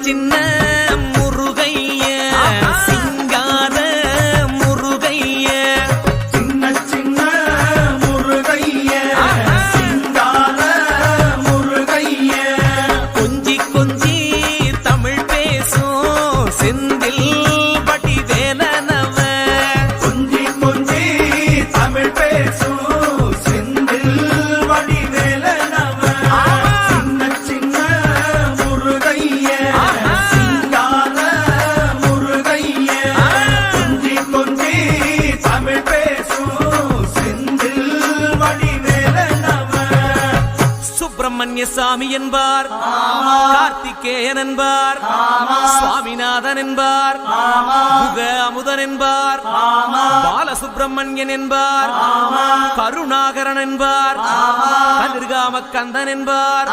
சின்ன முருகைய சிங்கார முருகைய சின்ன சின்ன முருகைய சிங்கார முருகைய கொஞ்சி கொஞ்சி தமிழ் பேசும் செந்தில் வடிவேலனவ கொஞ்சி கொஞ்சி தமிழ் பேசும் செந்தில் வடிவேலனவ சின்ன சின்ன முருகைய சிங்கார முருகைய கொஞ்சி கொஞ்சி தமிழ் பேசும் செந்தில் வடிவேலனவ சுப்பிரமணிய சாமி என்பார், கார்த்திகேயன் என்பார், சுவாமிநாதன் என்பார், முக அமுதன் என்பார், பாலசுப்பிரமணியன் என்பார், கருணாகரன் என்பார், கதிர்காம கந்தன் என்பார்.